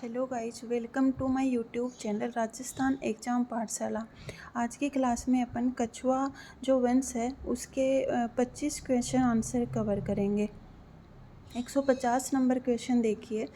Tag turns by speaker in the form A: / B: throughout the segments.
A: Hello guys, welcome to my YouTube channel Rajasthan exam Pathshala. आज की class में अपन कछुआ जो वंश है उसके 25 क्वेश्चन आंसर कवर करेंगे। 150 नंबर क्वेश्चन देखिए।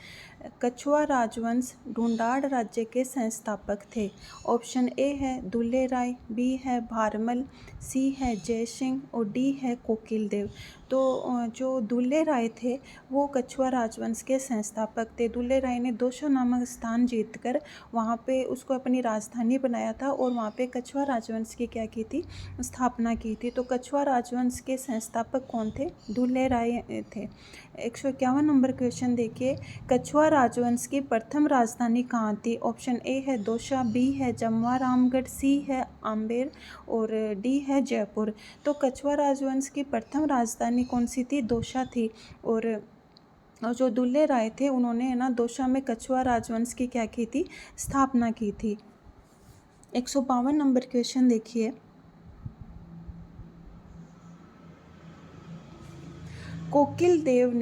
A: कछुआ राजवंश ढूंढाड़ राज्य के संस्थापक थे। ऑप्शन ए है दुल्ले राय, बी है भारमल, सी है जयसिंह और डी है कोकिल देव। तो जो दुल्ले राय थे वो कछुआ राजवंश के संस्थापक थे। दुल्ले राय ने दौसा नामक स्थान जीतकर वहाँ पे उसको अपनी राजधानी बनाया था और वहाँ पे कछुआ राजवंश की क्या की थी, स्थापना की थी। तो कछुआ राजवंश के संस्थापक कौन थे? दुल्ले राय थे। 151 नंबर क्वेश्चन देखिए। कछुआ राजवंश की प्रथम राजधानी कहाँ थी? ऑप्शन ए है दौसा, बी है जमवा रामगढ़, सी है आम्बेर और डी है जयपुर। तो कछुआ राजवंश की प्रथम राजधानी कौन सी थी? दौसा थी। और जो दुल्ले राय थे उन्होंने ना दौसा में कछुआ राजवंश की क्या की थी, स्थापना की थी। 152 नंबर क्वेश्चन देखिए। कोकिल देव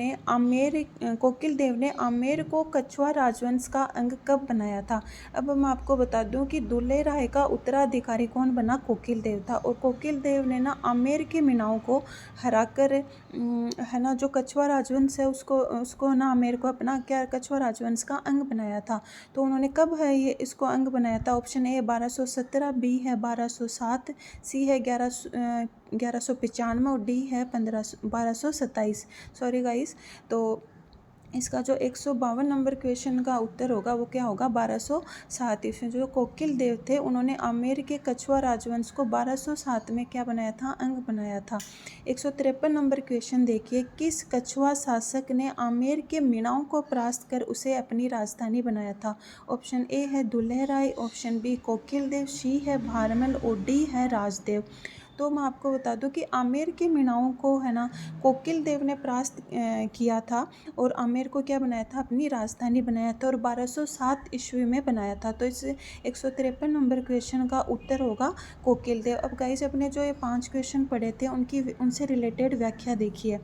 A: ने आमेर को कछुआ राजवंश का अंग कब बनाया था? अब मैं आपको बता दूं कि दुल्ले राय का उत्तराधिकारी कौन बना? कोकिल देव था। और कोकिल देव ने ना आमेर के मीनाओं को हराकर है ना, जो कछुआ राजवंश है उसको ना आमेर को अपना क्या कछुआ राजवंश का अंग बनाया था। तो उन्होंने कब है ये इसको अंग बनाया था? ऑप्शन ए 1217, बी है 1207, सी है 1195 और डी है 1227। Sorry guys. तो इसका जो 152 नंबर क्वेश्चन का उत्तर होगा वो क्या होगा? 1207। इसमें जो कोकिल देव थे उन्होंने आमेर के कछुआ राजवंश को 1207 में क्या बनाया था? अंग बनाया था। 153 नंबर क्वेश्चन देखिए। किस कछुआ शासक ने आमेर के मीणाओं को परास्त कर उसे अपनी राजधानी बनाया था? ऑप्शन ए है दुल्हे राय, ऑप्शन बी कोकिल देव, सी है भारमल और डी है राजदेव। तो मैं आपको बता दूं कि आमेर के मीणाओं को है ना कोकिल देव ने परास्त किया था और आमेर को क्या बनाया था? अपनी राजधानी बनाया था और 1207 ईस्वी में बनाया था। तो इस 153 नंबर क्वेश्चन का उत्तर होगा कोकिल देव। अब गाइस अपने जो ये 5 क्वेश्चन पढ़े थे उनसे रिलेटेड व्याख्या देखिए।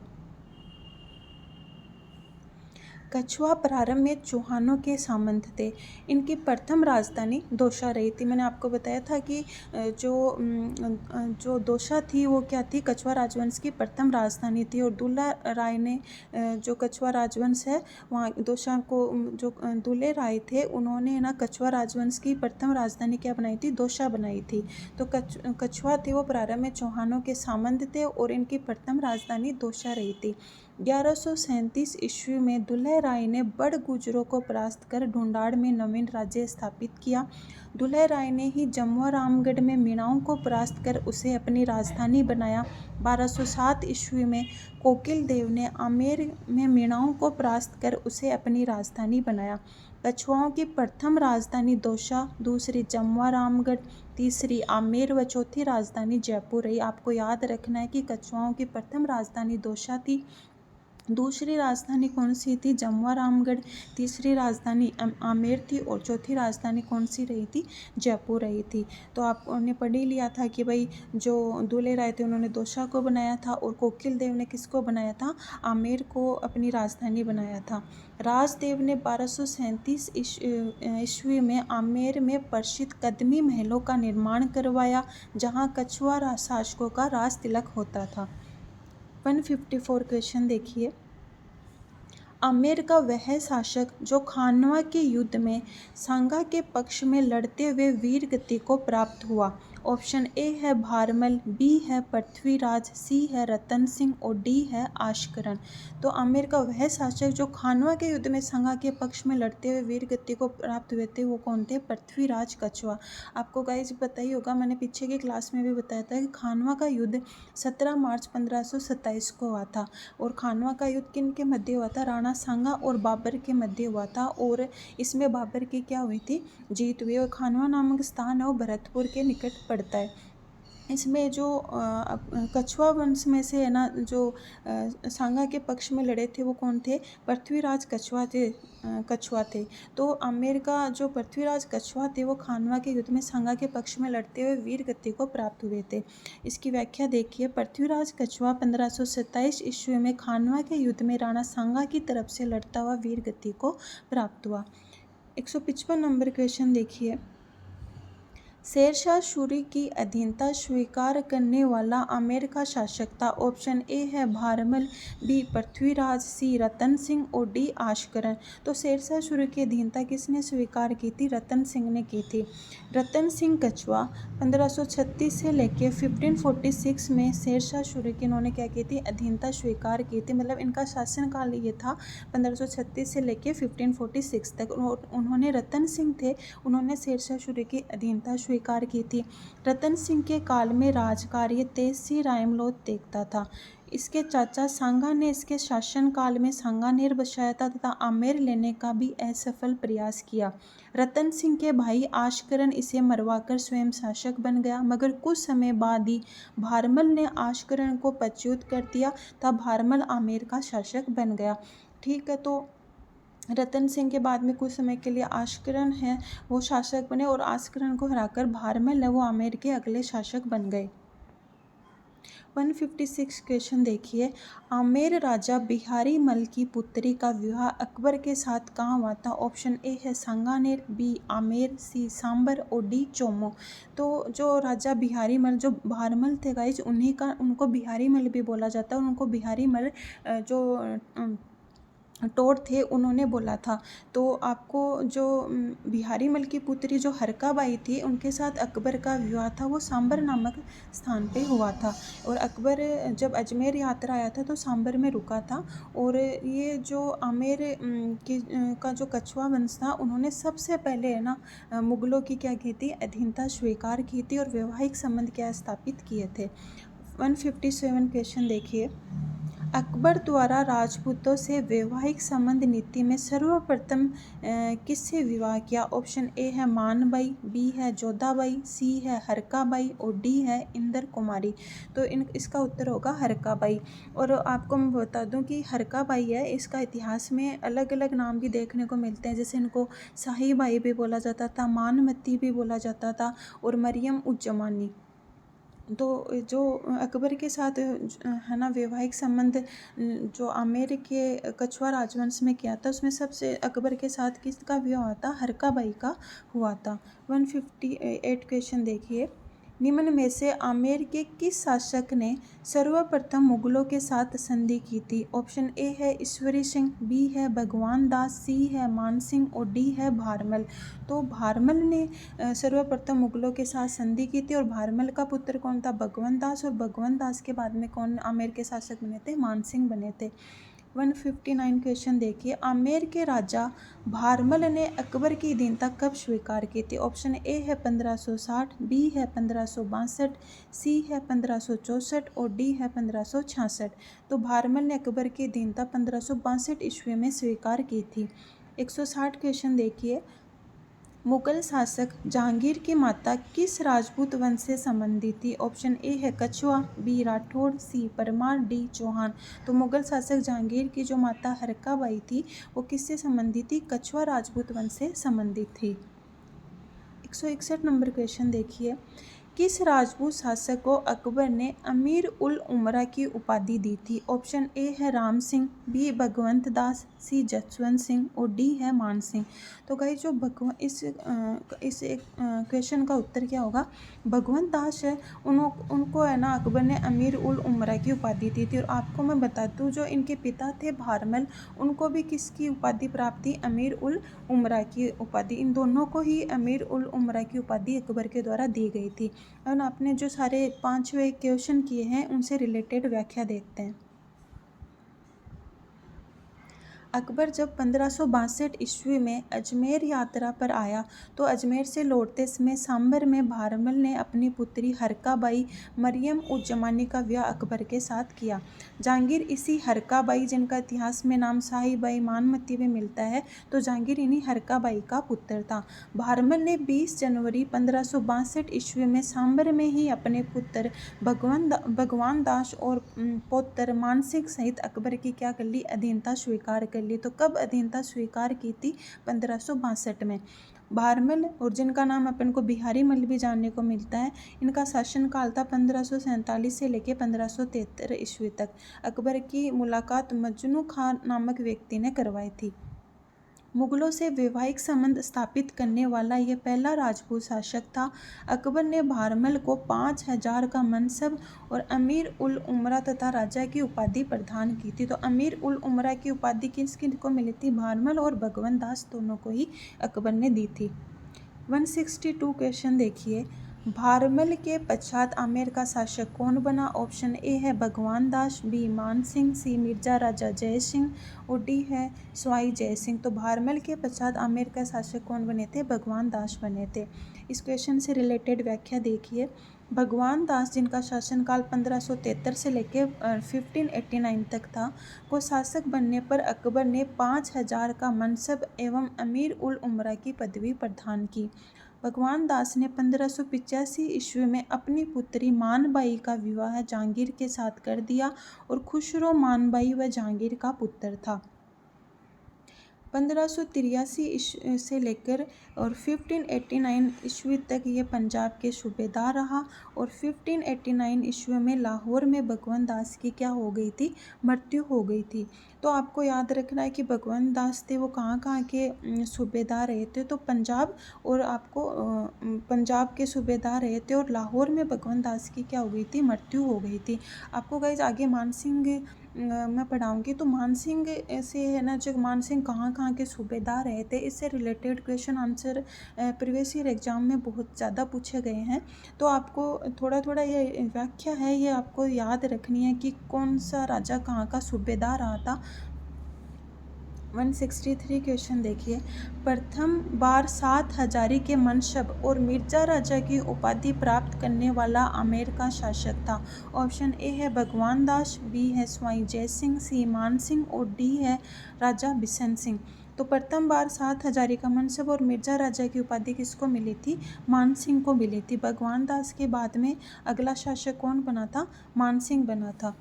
A: कछुआ प्रारंभ में चौहानों के सामंत थे। इनकी प्रथम राजधानी दौसा रही थी। मैंने आपको बताया था कि जो दौसा थी वो क्या थी? कछुआ राजवंश की प्रथम राजधानी थी। और दुल्ला राय ने जो कछुआ राजवंश है वहाँ दौसा को जो दुल्ले राय थे उन्होंने ना कछुआ राजवंश की प्रथम राजधानी क्या बनाई थी? दौसा बनाई थी। तो कछुआ थे वो प्रारंभ में चौहानों के सामंत थे और इनकी प्रथम राजधानी दौसा रही थी। 1137 ईस्वी में दुल्हे राय ने बड़ गुजरों को परास्त कर ढूंढाड़ में नवीन राज्य स्थापित किया। दुल्हे राय ने ही जमवा रामगढ़ में मीणाओं को परास्त कर उसे अपनी राजधानी बनाया। 1207 ईस्वी में कोकिल देव ने आमेर में मीणाओं को परास्त कर उसे अपनी राजधानी बनाया। कछुआओं की प्रथम राजधानी दौसा, दूसरी जमवा रामगढ़, तीसरी आमेर व चौथी राजधानी जयपुर रही। आपको याद रखना है कि कछुआओं की प्रथम राजधानी दौसा थी, दूसरी राजधानी कौन सी थी? जमवा रामगढ़, तीसरी राजधानी आमेर थी और चौथी राजधानी कौन सी रही थी? जयपुर रही थी। तो आपने पढ़ ही लिया था कि भाई जो दुल्हे राय थे उन्होंने दौसा को बनाया था और कोकिल देव ने किसको बनाया था? आमेर को अपनी राजधानी बनाया था। राजदेव ने 1237 ईस्वी में आमेर में प्रसिद्ध कदमी महलों का निर्माण करवाया जहाँ कछुआ शासकों का राज तिलक होता था। 154 क्वेश्चन देखिए। आमेर का वह शासक जो खानवा के युद्ध में सांगा के पक्ष में लड़ते हुए वीर गति को प्राप्त हुआ। ऑप्शन ए है भारमल, बी है पृथ्वीराज, सी है रतन सिंह और डी है आशकरण। तो आमेर का वह शासक जो खानवा के युद्ध में सांगा के पक्ष में लड़ते हुए वीर गति को प्राप्त हुए थे वो कौन थे? पृथ्वीराज कछुआ। आपको गाइस पता ही होगा, मैंने पीछे की क्लास में भी बताया था कि खानवा का युद्ध 17 मार्च 1527 को हुआ था। और खानवा का युद्ध किन के मध्य हुआ था? राणा सांगा और बाबर के मध्य हुआ था और इसमें बाबर की क्या हुई थी? जीत हुई। और खानवा नामक स्थान है वो भरतपुर के निकट पड़ता है। इसमें जो कछुआ वंश में से है ना जो सांगा के पक्ष में लड़े थे वो कौन थे? पृथ्वीराज कछुआ थे। तो आमेर का जो पृथ्वीराज कछुआ थे वो खानवा के युद्ध में सांगा के पक्ष में लड़ते हुए वीर गति को प्राप्त हुए थे। इसकी व्याख्या देखिए। पृथ्वीराज कछुआ 1527 ईस्वी में खानवा के युद्ध में राणा सांगा की तरफ से लड़ता हुआ वीर गति को प्राप्त हुआ। 155 नंबर क्वेश्चन देखिए। शेरशाह सूरी की अधीनता स्वीकार करने वाला आमेर का शासक था। ऑप्शन ए है भारमल, बी पृथ्वीराज, सी रतन सिंह और डी आशकरण। तो शेरशाह सूरी की अधीनता किसने स्वीकार की थी? रतन सिंह ने की थी। रतन सिंह कछवा 1536 से लेके 1546 में शेरशाह सूरी की इन्होंने क्या की थी? अधीनता स्वीकार की थी। मतलब इनका शासनकाल ये था 1536 से लेके 1546 तक। उन्होंने रतन सिंह थे, उन्होंने शेरशाह सूरी की अधीनता स्वीकार की थी। रतन सिंह के काल में राजकार्य तेज सी रायमलोद देखता था। इसके चाचा सांगा ने इसके शासनकाल में सांगानेर बसाया था तथा आमेर लेने का भी असफल प्रयास किया। रतन सिंह के भाई आशकरण इसे मरवाकर स्वयं शासक बन गया, मगर कुछ समय बाद ही भारमल ने आशकरण को पदच्युत कर दिया, तब भारमल आमेर का शासक बन गया। ठीक है, तो रतन सिंह के बाद में कुछ समय के लिए आशकरण है वो शासक बने और आशकरण को हराकर भारमल है वो आमेर के अगले शासक बन गए। 156 क्वेश्चन देखिए। आमेर राजा बिहारी मल की पुत्री का विवाह अकबर के साथ कहाँ हुआ था? ऑप्शन ए है सांगानेर, बी आमेर, सी सांबर और डी चोमो। तो जो राजा बिहारी मल जो भारमल थे गाइज, उन्हीं का उनको बिहारी मल भी बोला जाता है। उनको बिहारी मल जो टोर थे उन्होंने बोला था। तो आपको जो बिहारी मल की पुत्री जो हरका बाई थी उनके साथ अकबर का विवाह था वो सांबर नामक स्थान पे हुआ था। और अकबर जब अजमेर यात्रा आया था तो सांबर में रुका था। और ये जो आमेर का जो कछवा वंश था उन्होंने सबसे पहले है ना मुगलों की क्या की थी? अधीनता स्वीकार की थी और वैवाहिक संबंध क्या स्थापित किए थे। 157 क्वेश्चन देखिए। अकबर द्वारा राजपूतों से वैवाहिक संबंध नीति में सर्वप्रथम किससे विवाह किया? ऑप्शन ए है मानबाई, बी है जोधाबाई, सी है हरकाबाई और डी है इंदर कुमारी। तो इसका उत्तर होगा हरकाबाई। और आपको मैं बता दूं कि हरकाबाई है, इसका इतिहास में अलग अलग नाम भी देखने को मिलते हैं। जैसे इनको शाहीबाई भी बोला जाता था, मानमती भी बोला जाता था और मरियम उज्जमानी। तो जो अकबर के साथ है ना वैवाहिक संबंध जो आमेर के कछवा राजवंश में किया था उसमें सबसे अकबर के साथ किसका विवाह हुआ था? हरकाबाई का हुआ था। 158 क्वेश्चन देखिए। निम्न में से आमेर के किस शासक ने सर्वप्रथम मुगलों के साथ संधि की थी? ऑप्शन ए है ईश्वरी सिंह, बी है भगवान दास, सी है मान सिंह और डी है भारमल। तो भारमल ने सर्वप्रथम मुगलों के साथ संधि की थी और भारमल का पुत्र कौन था? भगवंत दास। और भगवंत दास के बाद में कौन आमेर के शासक बने थे? मान सिंह बने थे। 159 क्वेश्चन देखिए। आमेर के राजा भारमल ने अकबर की अधीनता कब स्वीकार की थी? ऑप्शन ए है 1560, बी है 1562, सी है 1564 और डी है 1566। तो भारमल ने अकबर की अधीनता 1562 ईस्वी में स्वीकार की थी। 160 क्वेश्चन देखिए। मुगल शासक जहांगीर की माता किस राजपूत वंश से संबंधित थी? ऑप्शन ए है कछवा, बी राठौड़, सी परमार, डी चौहान। तो मुगल शासक जहांगीर की जो माता हरकाबाई थी वो किससे संबंधित थी? कछवा राजपूत वंश से संबंधित थी। 161 नंबर क्वेश्चन देखिए। किस राजपूत शासक को अकबर ने अमीर उल उमरा की उपाधि दी थी? ऑप्शन ए है राम सिंह, बी भगवंत दास, सी जसवंत सिंह और डी है मान सिंह। तो गाइस जो इस क्वेश्चन का उत्तर क्या होगा? भगवंत दास है, उनको है ना अकबर ने अमीर उल उमरा की उपाधि दी थी। और आपको मैं बता दूँ जो इनके पिता थे भारमल, उनको भी किसकी उपाधि प्राप्त थी? अमीर उल उमरा की उपाधि। इन दोनों को ही अमीर उल उमरा की उपाधि अकबर के द्वारा दी गई थी। और आपने जो सारे 5वें क्वेश्चन किए हैं उनसे रिलेटेड व्याख्या देखते हैं। अकबर जब 1562 ईस्वी में अजमेर यात्रा पर आया तो अजमेर से लौटते समय सांबर में भारमल ने अपनी पुत्री हरकाबाई मरियम उज जमानी का विवाह अकबर के साथ किया। जहांगीर इसी हरकाबाई, जिनका इतिहास में नाम शाहीबाई मानमती में मिलता है, तो जहांगीर इन्हीं हरकाबाई का पुत्र था। भारमल ने 20 जनवरी 1562 ईस्वी में सांबर में ही अपने पुत्र भगवान दास और पौत्र मानसिंह सहित अकबर की क्या कर ली? अधीनता स्वीकार कर ली। तो कब अधीनता स्वीकार की थी? 1562 में। भारमल, और जिनका नाम अपन को बिहारी मल भी जानने को मिलता है, इनका शासनकाल था 1547 से लेकर 1573 ईस्वी तक। अकबर की मुलाकात मजनू खान नामक व्यक्ति ने करवाई थी। मुगलों से वैवाहिक संबंध स्थापित करने वाला यह पहला राजपूत शासक था। अकबर ने भारमल को 5,000 का मनसब और अमीर उल उमरा तथा राजा की उपाधि प्रदान की थी। तो अमीर उल उमरा की उपाधि किस किन को मिली थी? भारमल और भगवंत दास दोनों को ही अकबर ने दी थी। 162 क्वेश्चन देखिए, भारमल के पश्चात आमेर का शासक कौन बना? ऑप्शन ए है भगवान दास, बी मान सिंह, सी मिर्जा राजा जय सिंह और डी है स्वाई जय सिंह। तो भारमल के पश्चात आमेर का शासक कौन बने थे? भगवान दास बने थे। इस क्वेश्चन से रिलेटेड व्याख्या देखिए, भगवान दास जिनका शासनकाल 1573 से लेकर 1589 तक था, को शासक बनने पर अकबर ने 5,000 का मनसब एवं अमीर उल उमरा की पदवी प्रदान की। भगवान दास ने 1585 ईस्वी में अपनी पुत्री मानबाई का विवाह जहांगीर के साथ कर दिया और खुसरो मानबाई व जहांगीर का पुत्र था। 1583 से लेकर और 1589 ईस्वी तक ये पंजाब के सूबेदार रहा और 1589 ईस्वी में लाहौर में भगवंत दास की क्या हो गई थी? मृत्यु हो गई थी। तो आपको याद रखना है कि भगवंत दास थे वो कहाँ कहाँ के सूबेदार रहे थे? तो पंजाब, और आपको पंजाब के सूबेदार रहे थे और लाहौर में भगवंत दास की क्या हो गई थी? मृत्यु हो गई थी। आपको गाइस आगे मानसिंह मैं पढ़ाऊँगी, तो मानसिंह से है ना, जो मानसिंह कहाँ कहाँ के सूबेदार रहे थे, इससे related question answer previous year exam में बहुत ज़्यादा पूछे गए हैं। तो आपको थोड़ा थोड़ा ये व्याख्या है, ये आपको याद रखनी है कि कौन सा राजा कहाँ का सूबेदार रहा था। 163 क्वेश्चन देखिए, प्रथम बार 7 हजारी के मनसब और मिर्जा राजा की उपाधि प्राप्त करने वाला आमेर का शासक था। ऑप्शन ए है भगवान दास, बी है स्वाई जय सिंह, सी मान सिंह और डी है राजा बिशन सिंह। तो प्रथम बार 7 हजारी का मनसब और मिर्जा राजा की उपाधि किसको मिली थी? मान सिंह को मिली थी। भगवान दास के बाद में अगला शासक कौन बना था? मान सिंह बना था।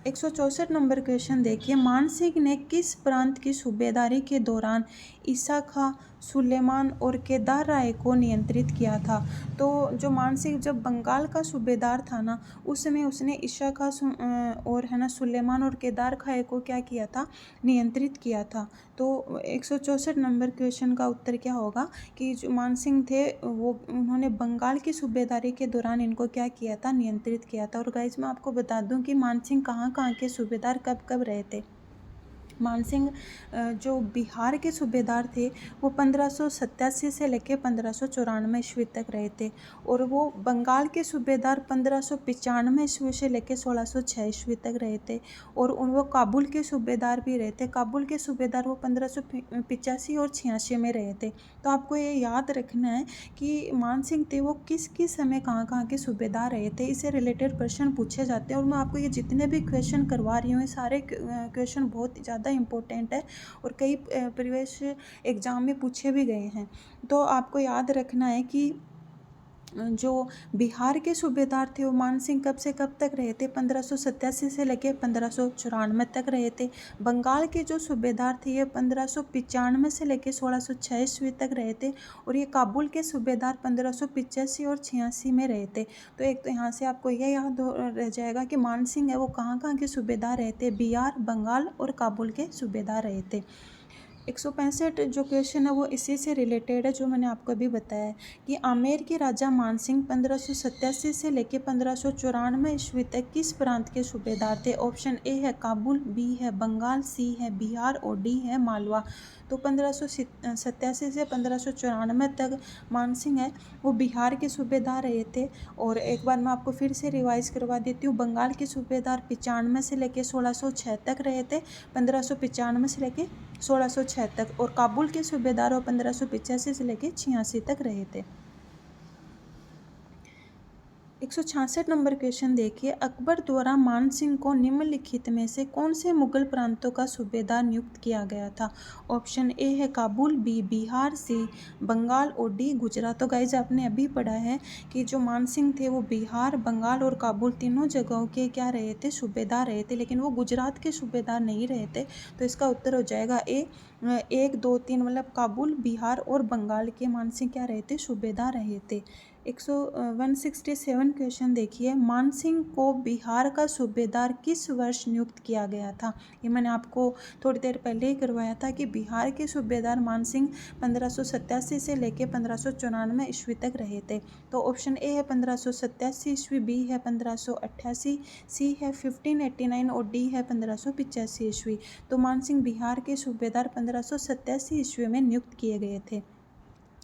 A: 164 नंबर क्वेश्चन देखिए, मान सिंह ने किस प्रांत की सूबेदारी के दौरान ईसा खां, सुलेमान और केदार राय को नियंत्रित किया था? तो जो मान सिंह जब बंगाल का सूबेदार था ना, उस समय उसने ईसा खां और है ना सुलेमान और केदार खां को क्या किया था? नियंत्रित किया था। तो 164 नंबर क्वेश्चन का उत्तर क्या होगा कि जो मान सिंह थे वो उन्होंने बंगाल की सूबेदारी के दौरान इनको क्या किया था? नियंत्रित किया था। और गाइज मैं आपको बता दूं कि मान सिंह कहाँ कहाँ के सूबेदार कब कब रहे थे। मान सिंह जो बिहार के सूबेदार थे वो 1587 से लेकर 1594 ईस्वी तक रहे थे, और वो बंगाल के सूबेदार 1595 ईस्वी से लेकर 1606 ईस्वी तक रहे थे, और वो काबुल के सूबेदार भी रहे थे। काबुल के सूबेदार वो 1585 और 86 में रहे थे। तो आपको ये याद रखना है कि मान सिंह थे वो किस किस समय कहाँ कहाँ के सूबेदार रहे थे, इससे रिलेटेड प्रश्न पूछे जाते हैं। और मैं आपको ये जितने भी क्वेश्चन करवा रही हूँ ये सारे क्वेश्चन बहुत ज़्यादा इम्पोर्टेंट है और कई प्रीवियस एग्जाम में पूछे भी गए हैं। तो आपको याद रखना है कि जो बिहार के सूबेदार थे वो मान सिंह कब से कब तक रहे थे? 1587 से लेकर 1594 तक रहे थे। बंगाल के जो सूबेदार थे ये 1595 से लेकर 1606 ईस्वी तक रहे थे, और ये काबुल के सूबेदार 1585 और 86 में रहे थे। तो एक तो यहाँ से आपको यह याद रह जाएगा कि मान सिंह है वो कहाँ कहाँ के सूबेदार रहे थे? बिहार, बंगाल और काबुल के सूबेदार रहे थे। 165 जो क्वेश्चन है वो इसी से रिलेटेड है, जो मैंने आपको अभी बताया है कि आमेर के राजा मानसिंह 1587 से लेकर 1594 ईस्वी तक किस प्रांत के सूबेदार थे? ऑप्शन ए है काबुल, बी है बंगाल, सी है बिहार और डी है मालवा। तो 1587 से 1594 तक मानसिंह है वो बिहार के सूबेदार रहे थे। और एक बार मैं आपको फिर से रिवाइज करवा देती हूँ, बंगाल के सूबेदार 95 से लेकर 1606 तक रहे थे, 1595 से लेकर 1606 तक, और काबुल के सूबेदार वो 1585 से लेकर 86 तक रहे थे। 166 नंबर क्वेश्चन देखिए, अकबर द्वारा मान सिंह को निम्नलिखित में से कौन से मुगल प्रांतों का सूबेदार नियुक्त किया गया था? ऑप्शन ए है काबुल, बी बिहार, सी बंगाल और डी गुजरात। तो गाइज आपने अभी पढ़ा है कि जो मान सिंह थे वो बिहार, बंगाल और काबुल तीनों जगहों के क्या रहे थे? सूबेदार रहे थे, लेकिन वो गुजरात के सूबेदार नहीं रहे थे। तो इसका उत्तर हो जाएगा ए 1, 2, 3, मतलब काबुल, बिहार और बंगाल के मान सिंह क्या रहे थे? सूबेदार रहे थे। 167 क्वेश्चन देखिए, मान सिंह को बिहार का सूबेदार किस वर्ष नियुक्त किया गया था। ये मैंने आपको थोड़ी देर पहले ही करवाया था कि बिहार के सूबेदार मान सिंह 1587 से लेकर 1594 ईस्वी तक रहे थे। तो ऑप्शन ए है 1587 ईस्वी, बी है 1588, सी है 1589 और डी है 1585 ईस्वी। तो मान सिंह बिहार के सूबेदार 1587 ईस्वी में नियुक्त किए गए थे।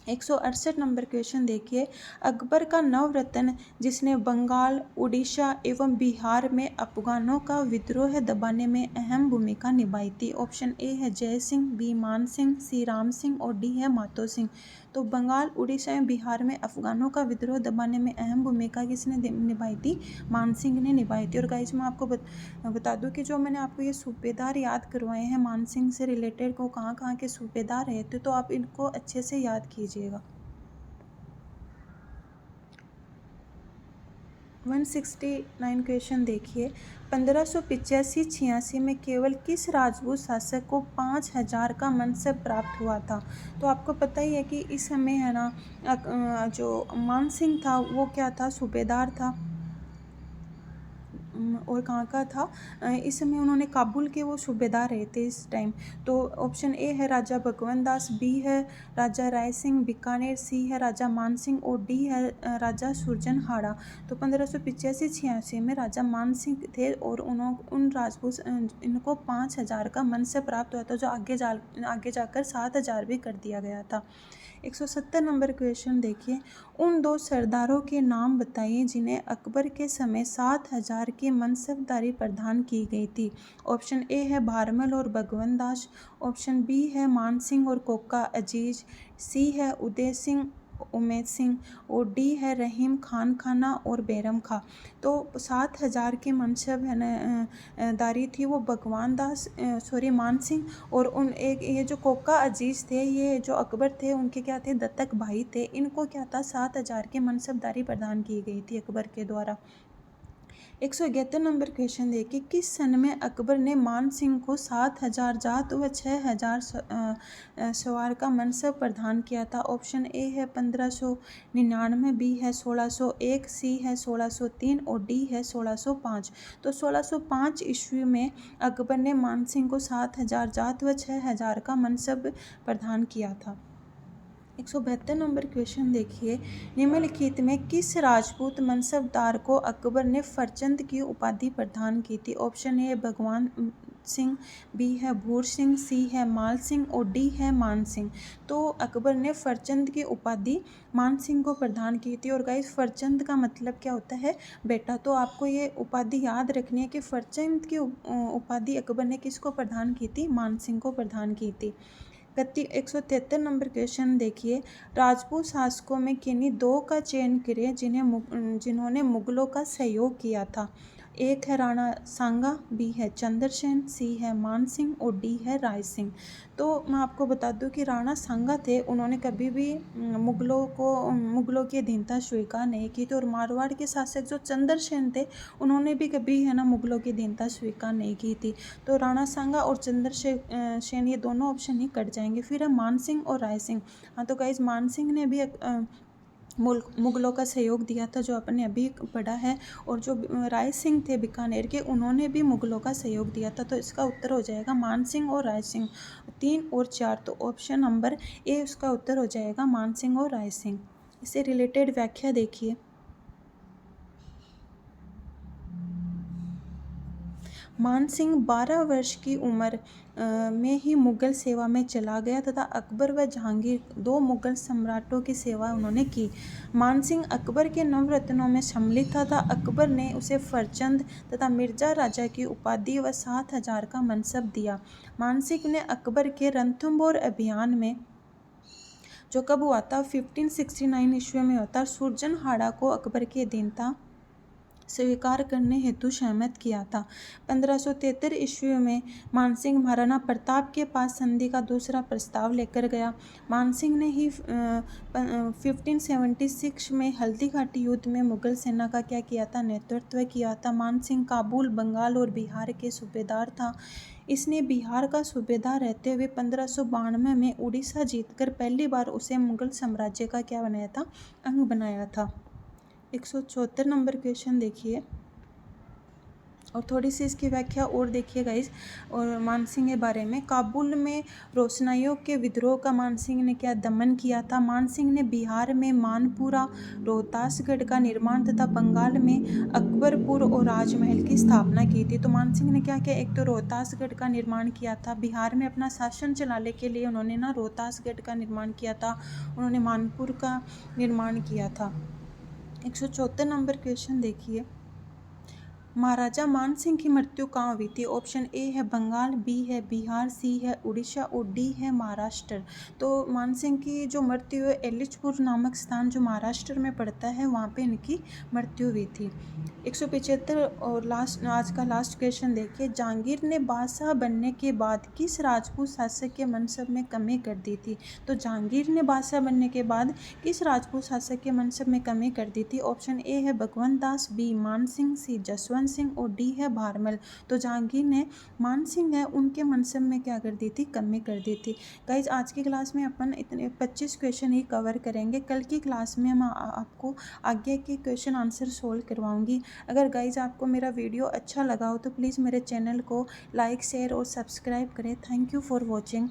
A: 168 नंबर क्वेश्चन देखिए, अकबर का नवरत्न जिसने बंगाल, उड़ीसा एवं बिहार में अफगानों का विद्रोह दबाने में अहम भूमिका निभाई थी। ऑप्शन ए है जय सिंह, बी मान सिंह, सी राम सिंह और डी है मातो सिंह। तो बंगाल, उड़ीसा एवं बिहार में अफगानों का विद्रोह दबाने में अहम भूमिका किसने निभाई थी? मान सिंह ने निभाई थी। और गाइस मैं आपको बता दूं कि जो मैंने आपको ये सूबेदार याद करवाए हैं मान सिंह से रिलेटेड, को कहाँ कहाँ के सूबेदार रहे थे, तो आप इनको अच्छे से याद कीजिएगा। 169 क्वेश्चन देखिए, 1585-86 में केवल किस राजपूत शासक को 5000 का मनसब प्राप्त हुआ था? तो आपको पता ही है कि इस समय है ना जो मान सिंह था वो क्या था, सूबेदार था और कहाँ का था, इस समय उन्होंने काबुल के वो सूबेदार रहे थे इस टाइम। तो ऑप्शन ए है राजा भगवंत दास, बी है राजा राय सिंह बीकानेर, सी है राजा मान सिंह और डी है राजा सुरजनहाड़ा। तो 1585-86 में राजा मान सिंह थे और उन राजपूत इनको 5000 का मनसब प्राप्त हुआ था, जो आगे जाकर 7000 भी कर दिया गया था। 170 नंबर क्वेश्चन देखिए, उन दो सरदारों के नाम बताइए जिन्हें अकबर के समय 7000 की मनसबदारी प्रदान की गई थी। ऑप्शन ए है भारमल और भगवंत दास, ऑप्शन बी है मान सिंह और कोका अजीज, सी है उदय सिंह उमेद सिंह और डी है रहीम खान खाना और बैरम खां। तो 7000 की मनसब है ना दारी थी वो भगवान दास मान सिंह और उन एक ये जो कोका अजीज थे, ये जो अकबर थे उनके क्या थे, दत्तक भाई थे। इनको क्या था, 7000 की मनसबदारी प्रदान की गई थी अकबर के द्वारा। 171 नंबर क्वेश्चन देखिए, किस सन में अकबर ने मान सिंह को 7000 जात व 6000 सवार का मनसब प्रदान किया था? ऑप्शन ए है 1599, बी है 1601, सी है 1603 और डी है 1605। तो 1605 ईस्वी में अकबर ने मान सिंह को 7000 जात व 6000 का मनसब प्रदान किया था। 172 नंबर क्वेश्चन देखिए, निम्नलिखित में किस राजपूत मनसबदार को अकबर ने फरचंद की उपाधि प्रदान की थी? ऑप्शन ए भगवान सिंह, बी है भूर सिंह, सी है माल सिंह और डी है मान सिंह। तो अकबर ने फरचंद की उपाधि मान सिंह को प्रदान की थी। और गाइस फरचंद का मतलब क्या होता है, बेटा। तो आपको ये उपाधि याद रखनी है कि फरचंद की उपाधि अकबर ने किसको प्रदान की थी? मान सिंह को प्रदान की थी। 173 नंबर क्वेश्चन देखिए, राजपूत शासकों में किन्हीं दो का चयन करें जिन्होंने मुगलों का सहयोग किया था। एक है राणा सांगा, बी है चंद्रसेन, सी है मान सिंह और डी है राय सिंह। तो मैं आपको बता दूं कि राणा सांगा थे, उन्होंने कभी भी मुगलों की अधीनता स्वीकार नहीं की थी। और मारवाड़ के शासक जो चंद्रसेन थे, उन्होंने भी कभी है ना मुगलों की अधीनता स्वीकार नहीं की थी। तो राणा सांगा और चंद्रसेन ये दोनों ऑप्शन ही कट जाएंगे। फिर है मान सिंह और राय सिंह। हाँ तो गाइज मान सिंह ने भी मुगलों का सहयोग दिया था, जो आपने अभी पढ़ा है। और जो राय सिंह थे बीकानेर के, उन्होंने भी मुगलों का सहयोग दिया था। तो इसका उत्तर हो जाएगा मान सिंह और राय सिंह, 3 और 4। तो ऑप्शन नंबर ए उसका उत्तर हो जाएगा, मान सिंह और राय सिंह। इससे रिलेटेड व्याख्या देखिए, मान सिंह 12 वर्ष की उम्र में ही मुगल सेवा में चला गया तथा अकबर व जहांगीर 2 मुगल सम्राटों की सेवा उन्होंने की। मान सिंह अकबर के नवरत्नों में सम्मिलित था। अकबर ने उसे फरचंद तथा मिर्जा राजा की उपाधि व 7000 का मनसब दिया। मान सिंह ने अकबर के रणथंभौर अभियान में, जो कब हुआ था, 1569 ईस्वी में होता, सुरजनहाड़ा को अकबर की अधीनता स्वीकार करने हेतु सहमत किया था। 1573 ईस्वी में मानसिंह महाराणा प्रताप के पास संधि का दूसरा प्रस्ताव लेकर गया। मानसिंह ने ही 1576 में हल्दी घाटी युद्ध में मुगल सेना का क्या किया था, नेतृत्व किया था। मानसिंह काबुल, बंगाल और बिहार के सूबेदार था। इसने बिहार का सूबेदार रहते हुए 1592 में उड़ीसा जीतकर पहली बार उसे मुगल साम्राज्य का क्या बनाया था, अंग बनाया था। 174 नंबर क्वेश्चन देखिए और थोड़ी सी इसकी व्याख्या और देखिए गाइस। और मानसिंह के बारे में, काबुल में रोशनाइयों के विद्रोह का मानसिंह ने क्या दमन किया था। मानसिंह ने बिहार में मानपुरा, रोहतासगढ़ का निर्माण तथा बंगाल में अकबरपुर और राजमहल की स्थापना की थी। तो मानसिंह ने क्या किया, एक तो रोहतासगढ़ का निर्माण किया था, बिहार में अपना शासन चलाने के लिए उन्होंने ना रोहतासगढ़ का निर्माण किया था, उन्होंने मानपुर का निर्माण किया था। 174 नंबर क्वेश्चन देखिए, महाराजा मानसिंह की मृत्यु कहाँ हुई थी। ऑप्शन ए है बंगाल, बी है बिहार, सी है उड़ीसा और डी है महाराष्ट्र। तो मानसिंह की जो मृत्यु है एलिचपुर नामक स्थान जो महाराष्ट्र में पड़ता है, वहाँ पे इनकी मृत्यु हुई थी। 175 और लास्ट, आज का लास्ट क्वेश्चन देखिए, जहांगीर ने बादशाह बनने के बाद किस राजपूत शासक के मनसब में कमी कर दी थी। तो जहांगीर ने बादशाह बनने के बाद किस राजपूत शासक के मनसब में कमी कर दी थी। ऑप्शन ए है भगवंत दास, बी मानसिंह, सी जसवंत सिंह और डी है भारमल। तो जहांगीर ने मानसिंह है उनके मनसब में क्या कर दी थी, कमी कर दी थी। गाइज आज की क्लास में अपन इतने 25 क्वेश्चन ही कवर करेंगे। कल की क्लास में हम आपको आगे के क्वेश्चन आंसर सोल्व करवाऊंगी। अगर गाइज आपको मेरा वीडियो अच्छा लगा हो तो प्लीज़ मेरे चैनल को लाइक, शेयर और सब्सक्राइब करें। Thank you for watching.